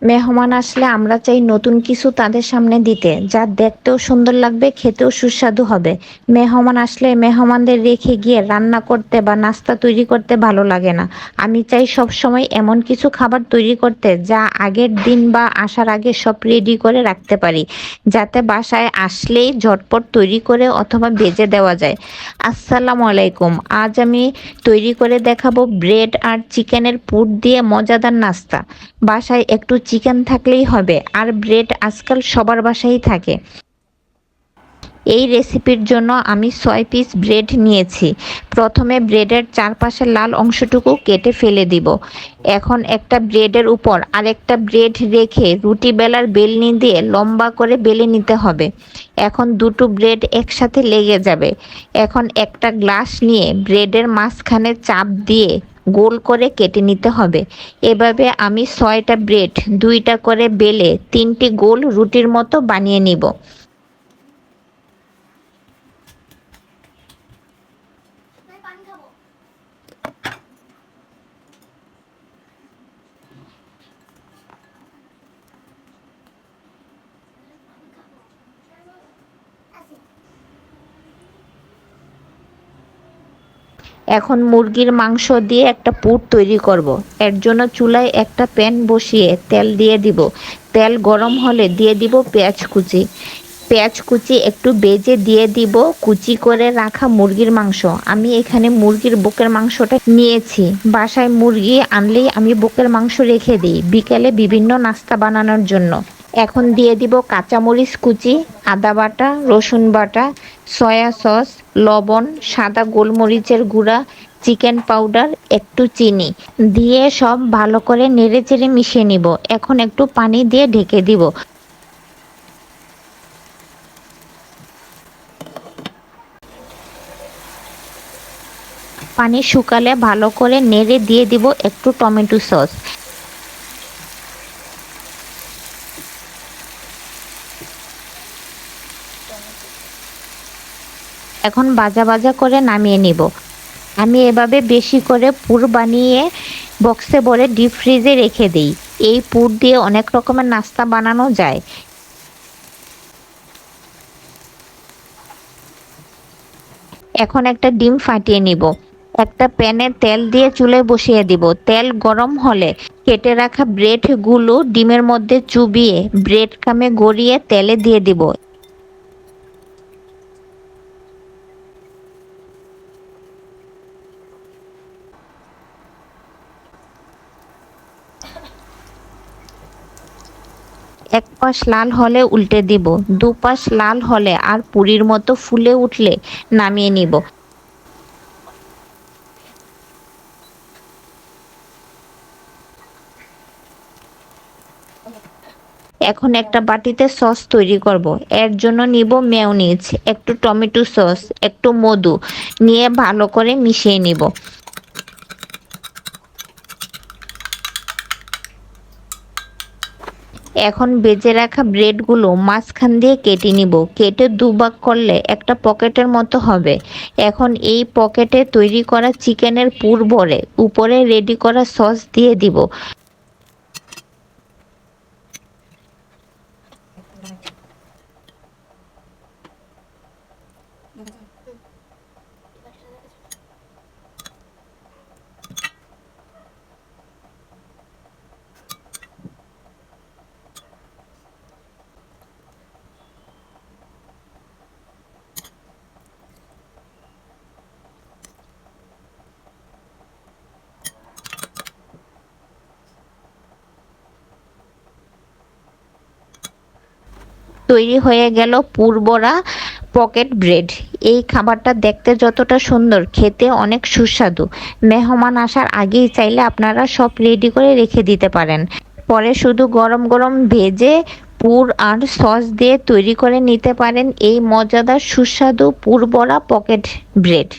মেহমান আসলে আমরা চাই নতুন কিছু তাদের সামনে দিতে, যা দেখতেও সুন্দর লাগবে, খেতেও সুস্বাদু হবে। মেহমান আসলে মেহমানদের রেখে গিয়ে রান্না করতে বা নাস্তা তৈরি করতে ভালো লাগে না। আমি চাই সব সময় এমন কিছু খাবার তৈরি করতে যা আগের দিন বা আসার আগে সব রেডি করে রাখতে পারি, যাতে বাসায় আসলেই ঝটপট তৈরি করে অথবা ভেজে দেওয়া যায়। আসসালামু আলাইকুম। আজ আমি তৈরি করে দেখাবো ব্রেড আর চিকেনের পুর দিয়ে মজাদার নাস্তা। বাসায় একটু চিকেন থাকলেই হবে, আর ব্রেড আজকাল সবার বাসায় থাকে। এই রেসিপির জন্য আমি 6 পিস ব্রেড নিয়েছি। প্রথমে ব্রেডের চারপাশের লাল অংশটুকু কেটে ফেলে দিব। এখন একটা ব্রেডের উপর আরেকটা ব্রেড রেখে রুটি বেলার বেলনি দিয়ে লম্বা করে বেলে নিতে হবে। এখন দুটো ব্রেড একসাথে লেগে যাবে। এখন একটা গ্লাস নিয়ে ব্রেডের মাঝখানে চাপ দিয়ে গোল করে কেটে নিতে হবে। এভাবে আমি 6টা ব্রেড 2টা করে বেলে 3টি গোল রুটির মতো বানিয়ে নিব। এখন মুরগির মাংস দিয়ে একটা পুর তৈরি করব। এর জন্য চুলায় একটা প্যান বসিয়ে তেল দিয়ে দিব। তেল গরম হলে দিয়ে দিব পেঁয়াজ কুচি। পেঁয়াজ কুচি একটু ভেজে দিয়ে দিব কুচি করে রাখা মুরগির মাংস। আমি এখানে মুরগির বুকের মাংসটা নিয়েছি। বাসায় মুরগি আনলেই আমি বুকের মাংস রেখে দিই বিকেলে বিভিন্ন নাস্তা বানানোর জন্য। এখন দিয়ে দিব কাঁচামরিচ কুচি, আদা বাটা, রসুন বাটা, সয়া সস, লবণ, সাদা গোলমরিচের গুঁড়া, চিকেন পাউডার, একটু চিনি দিয়ে সব ভালো করে নেড়েচেড়ে মিশিয়ে নিব। এখন একটু পানি দিয়ে ঢেকে দিব। পানি শুকালে ভালো করে নেড়ে দিয়ে দিব একটু টমেটো সস। এখন ভাজা ভাজা করে নামিয়ে নিব। আমি এভাবে বেশি করে পুর বানিয়ে বক্সে ভরে ডিপ ফ্রিজে রেখে দিই। এই পুর দিয়ে অনেক রকমের নাস্তা বানানো যায়। এখন একটা ডিম ফাটিয়ে নিব। একটা প্যানে তেল দিয়ে চুলায় বসিয়ে দিব। তেল গরম হলে কেটে রাখা ব্রেডগুলো ডিমের মধ্যে চুবিয়ে ব্রেড ক্রামে গড়িয়ে তেলে দিয়ে দিব। এক পাশ লাল হলে উল্টে দিব। দুপাশ লাল হলে আর পুরির মতো ফুলে উঠলে নামিয়ে নিব। এখন একটা বাটিতে সস তৈরি করব। এর জন্য নিব মেয়োনিজ, একটু টমেটো সস, একটু মধু নিয়ে ভালো করে মিশিয়ে নিব। এখন বেজে রাখা ব্রেডগুলো মাঝখান দিয়ে কেটে নিব। কেটে দুভাগ করলে একটা পকেটের মতো হবে। এখন এই পকেটে তৈরি করা চিকেনের পুর ভরে উপরে রেডি করা সস দিয়ে দিব। তৈরি হয়ে গেল পুরবরা পকেট ব্রেড। এই খাবারটা দেখতে যতটা সুন্দর, খেতে অনেক সুস্বাদু। মেহমান আসার আগেই চাইলে আপনারা সব রেডি করে রেখে দিতে পারেন। পরে শুধু গরম গরম ভেজে পুর আর সস দিয়ে তৈরি করে নিতে পারেন এই মজাদার সুস্বাদু পুরবরা পকেট ব্রেড।